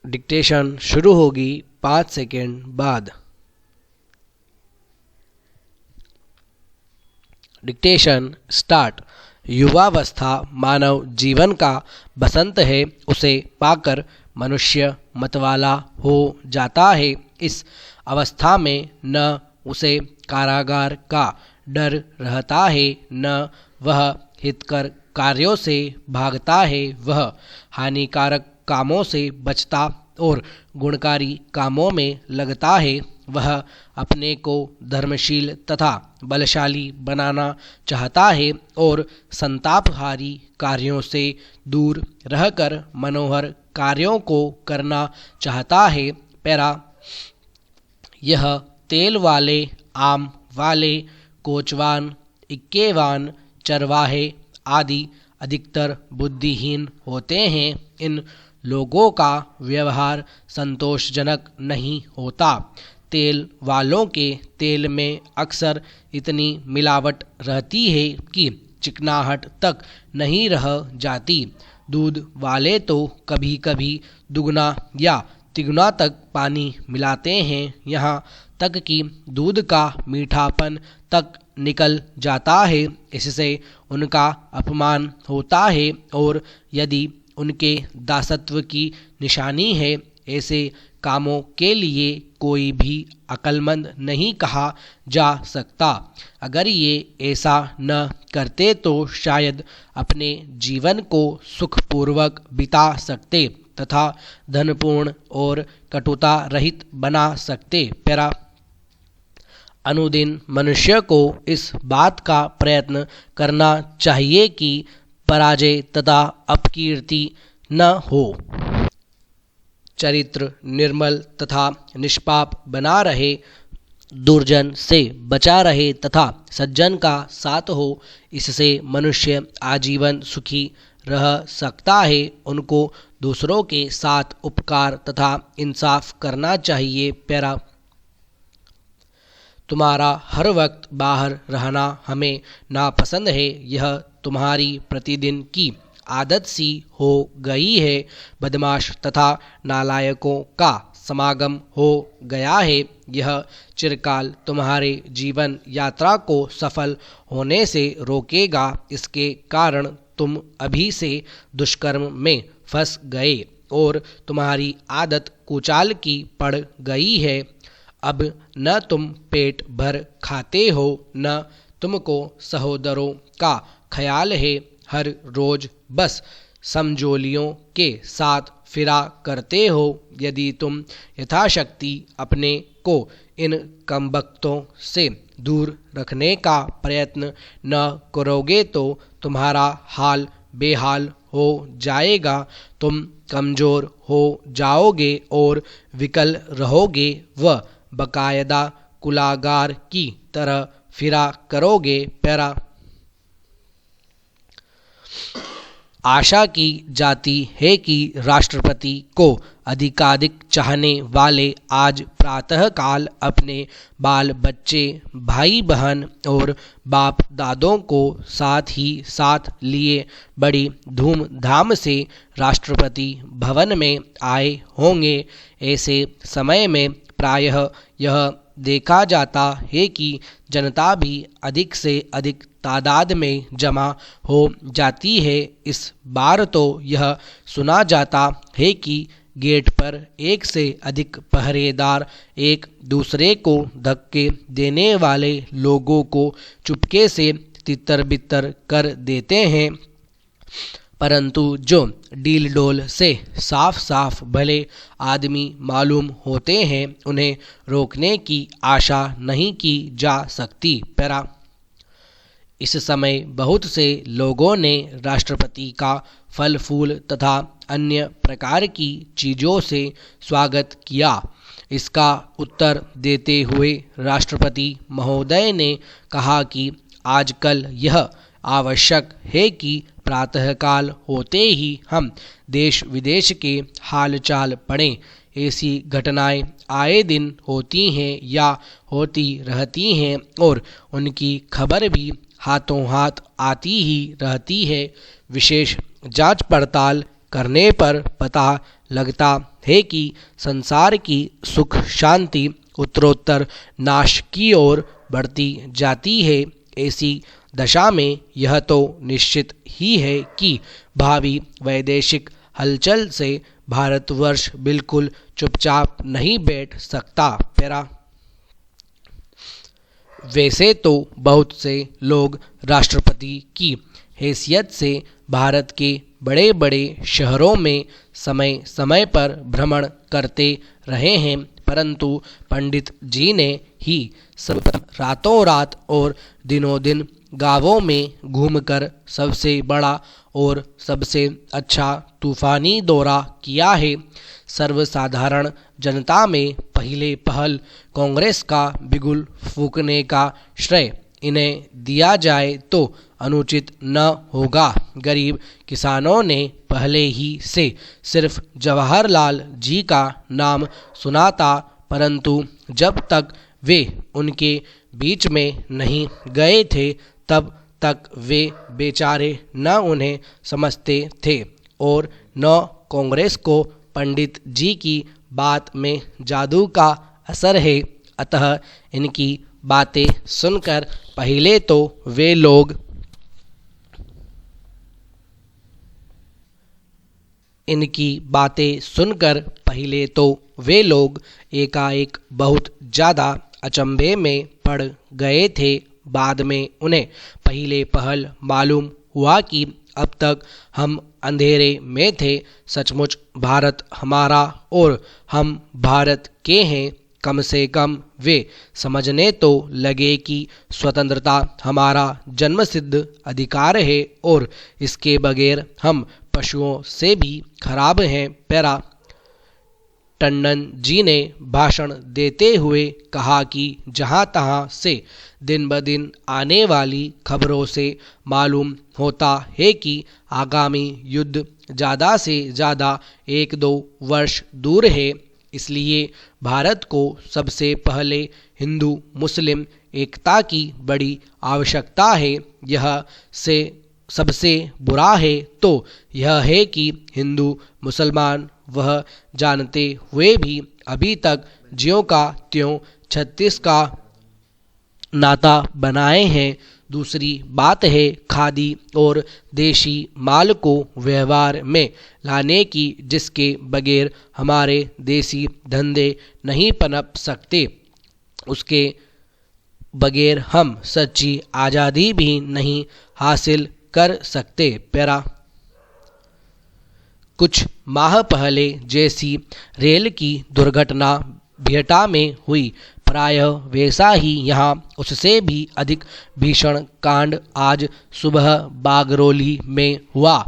Dictation शुरू होगी 5 second बाद। Dictation start. युवावस्था मानव जीवन का बसंत है, उसे पाकर मनुष्य मतवाला हो जाता है। इस अवस्था में न उसे कारागार का डर रहता है, न वह हितकर कार्यों से भागता है। वह हानिकारक कामों से बचता और गुणकारी कामों में लगता है। वह अपने को धर्मशील तथा बलशाली बनाना चाहता है और संतापहारी कार्यों से दूर रहकर मनोहर कार्यों को करना चाहता है। पैरा। यह तेल वाले, आम वाले, कोचवान, इक्केवान, चरवाहे आदि अधिकतर बुद्धिहीन होते हैं। इन लोगों का व्यवहार संतोषजनक नहीं होता। तेल वालों के तेल में अक्सर इतनी मिलावट रहती है कि चिकनाहट तक नहीं रह जाती। दूध वाले तो कभी कभी दुगना या तिगुना तक पानी मिलाते हैं, यहाँ तक कि दूध का मीठापन तक निकल जाता है। इससे उनका अपमान होता है और यदि उनके दासत्व की निशानी है, ऐसे कामों के लिए कोई भी अक्लमंद नहीं कहा जा सकता। अगर ये ऐसा न करते तो शायद अपने जीवन को सुखपूर्वक बिता सकते तथा धनपूर्ण और कटुता रहित बना सकते। पैरा। अनुदिन मनुष्य को इस बात का प्रयत्न करना चाहिए कि पराजय तथा अपकीर्ति न हो। चरित्र निर्मल तथा निष्पाप बना रहे, दुर्जन से बचा रहे तथा सज्जन का साथ हो। इससे मनुष्य आजीवन सुखी रह सकता है। उनको दूसरों के साथ उपकार तथा इंसाफ करना चाहिए। पैरा। तुम्हारा हर वक्त बाहर रहना हमें नापसंद है। यह तुम्हारी प्रतिदिन की आदत सी हो गई है। बदमाश तथा नालायकों का समागम हो गया है। यह चिरकाल तुम्हारे जीवन यात्रा को सफल होने से रोकेगा। इसके कारण तुम अभी से दुष्कर्म में फंस गए और तुम्हारी आदत कुचाल की पड़ गई है। अब न तुम पेट भर खाते हो, न तुमको सहोदरों का ख्याल है। हर रोज बस समझोलियों के साथ फिरा करते हो। यदि तुम यथाशक्ति अपने को इन कमबख्तों से दूर रखने का प्रयत्न न करोगे तो तुम्हारा हाल बेहाल हो जाएगा। तुम कमज़ोर हो जाओगे और विकल रहोगे व बाकायदा कुलागार की तरह फिरा करोगे। पैरा। आशा की जाती है कि राष्ट्रपति को अधिकाधिक चाहने वाले आज प्रातःकाल अपने बाल बच्चे, भाई बहन और बाप दादों को साथ ही साथ लिए बड़ी धूमधाम से राष्ट्रपति भवन में आए होंगे। ऐसे समय में प्रायः यह देखा जाता है कि जनता भी अधिक से अधिक तादाद में जमा हो जाती है। इस बार तो यह सुना जाता है कि गेट पर एक से अधिक पहरेदार एक दूसरे को धक्के देने वाले लोगों को चुपके से तितर बितर कर देते हैं, परंतु जो डील डोल से साफ साफ भले आदमी मालूम होते हैं, उन्हें रोकने की आशा नहीं की जा सकती। पैरा। इस समय बहुत से लोगों ने राष्ट्रपति का फल फूल तथा अन्य प्रकार की चीज़ों से स्वागत किया। इसका उत्तर देते हुए राष्ट्रपति महोदय ने कहा कि आजकल यह आवश्यक है कि प्रातःकाल होते ही हम देश विदेश के हालचाल पढ़ें। ऐसी घटनाएं आए दिन होती हैं या होती रहती हैं और उनकी खबर भी हाथों हाथ आती ही रहती है। विशेष जांच पड़ताल करने पर पता लगता है कि संसार की सुख शांति उत्तरोत्तर नाश की ओर बढ़ती जाती है। ऐसी दशा में यह तो निश्चित ही है कि भावी वैदेशिक हलचल से भारतवर्ष बिल्कुल चुपचाप नहीं बैठ सकता। वैसे तो बहुत से लोग राष्ट्रपति की हैसियत से भारत के बड़े बड़े शहरों में समय समय पर भ्रमण करते रहे हैं, परंतु पंडित जी ने ही सर्वप्रथम रातों रात और दिनों दिन गांवों में घूमकर सबसे बड़ा और सबसे अच्छा तूफानी दौरा किया है। सर्वसाधारण जनता में पहले पहल कांग्रेस का बिगुल फूंकने का श्रेय इन्हें दिया जाए तो अनुचित न होगा। गरीब किसानों ने पहले ही से सिर्फ जवाहरलाल जी का नाम सुना था, परंतु जब तक वे उनके बीच में नहीं गए थे तब तक वे बेचारे न उन्हें समझते थे और न कांग्रेस को पंडित जी की बात में जादू का असर है। अतः इनकी बातें सुनकर पहले तो वे लोग एकाएक बहुत ज़्यादा अचंभे में पड़ गए थे। बाद में उन्हें पहले पहल मालूम हुआ कि अब तक हम अंधेरे में थे। सचमुच भारत हमारा और हम भारत के हैं। कम से कम वे समझने तो लगे कि स्वतंत्रता हमारा जन्मसिद्ध अधिकार है और इसके बगैर हम पशुओं से भी खराब हैं। टंडन जी ने भाषण देते हुए कहा कि जहाँ तहाँ से दिन ब दिन आने वाली खबरों से मालूम होता है कि आगामी युद्ध ज़्यादा से ज़्यादा 1-2 वर्ष दूर है। इसलिए भारत को सबसे पहले हिंदू मुस्लिम एकता की बड़ी आवश्यकता है। यह से सबसे बुरा है तो यह है कि हिंदू मुसलमान वह जानते हुए भी अभी तक ज्यों का त्यों 36 का नाता बनाए हैं। दूसरी बात है खादी और देशी माल को व्यवहार में लाने की, जिसके बगैर हमारे देसी धंधे नहीं पनप सकते। उसके बगैर हम सच्ची आज़ादी भी नहीं हासिल कर सकते। कुछ माह पहले जैसी रेल की दुर्घटना बिहटा में हुई, प्रायः वैसा ही यहाँ उससे भी अधिक भीषण कांड आज सुबह बागरौली में हुआ।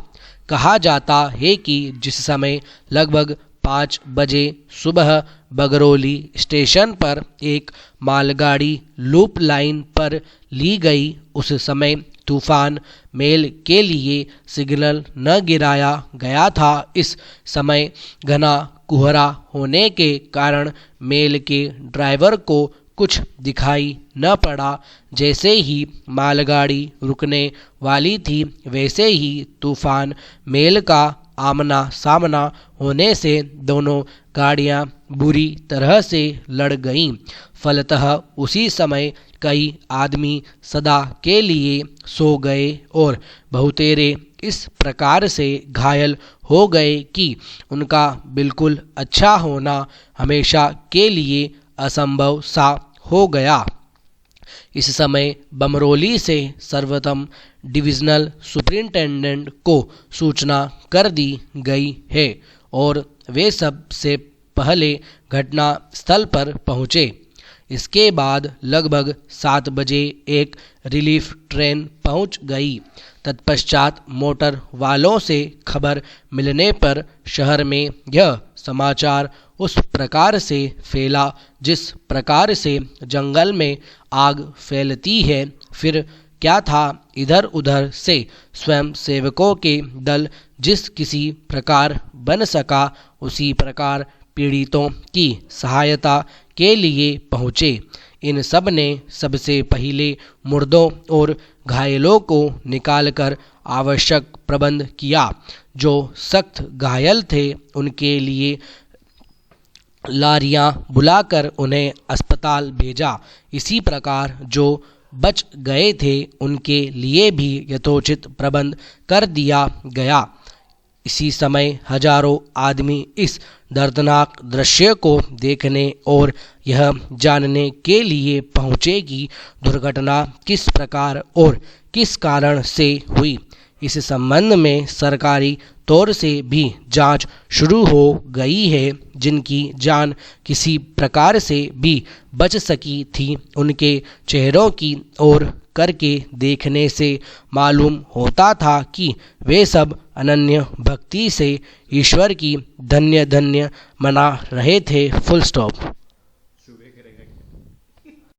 कहा जाता है कि जिस समय लगभग 5 बजे सुबह बगरौली स्टेशन पर एक मालगाड़ी लूप लाइन पर ली गई, उस समय तूफान मेल के लिए सिग्नल न गिराया गया था। इस समय घना कोहरा होने के कारण मेल के ड्राइवर को कुछ दिखाई न पड़ा। जैसे ही मालगाड़ी रुकने वाली थी वैसे ही तूफान मेल का आमना सामना होने से दोनों गाड़ियां बुरी तरह से लड़ गईं। फलतः उसी समय कई आदमी सदा के लिए सो गए और बहुतेरे इस प्रकार से घायल हो गए कि उनका बिल्कुल अच्छा होना हमेशा के लिए असंभव सा हो गया। इस समय बमरौली से सर्वोत्तम डिविजनल सुपरिंटेंडेंट को सूचना कर दी गई है और वे सबसे पहले घटना स्थल पर पहुँचे। इसके बाद लगभग 7 बजे एक रिलीफ ट्रेन पहुंच गई। तत्पश्चात मोटर वालों से खबर मिलने पर शहर में यह समाचार उस प्रकार से फैला जिस प्रकार से जंगल में आग फैलती है। फिर क्या था, इधर उधर से स्वयं सेवकों के दल जिस किसी प्रकार बन सका उसी प्रकार पीड़ितों की सहायता के लिए पहुँचे। इन सब ने सबसे पहले मुर्दों और घायलों को निकालकर आवश्यक प्रबंध किया। जो सख्त घायल थे उनके लिए लारियां बुलाकर उन्हें अस्पताल भेजा। इसी प्रकार जो बच गए थे उनके लिए भी यथोचित प्रबंध कर दिया गया। इसी समय हजारों आदमी इस दर्दनाक दृश्य को देखने और यह जानने के लिए पहुँचे कि दुर्घटना किस प्रकार और किस कारण से हुई। इस संबंध में सरकारी तौर से भी जांच शुरू हो गई है। जिनकी जान किसी प्रकार से भी बच सकी थी उनके चेहरों की ओर करके देखने से मालूम होता था कि वे सब अनन्य भक्ति से ईश्वर की धन्य धन्य मना रहे थे। Full stop.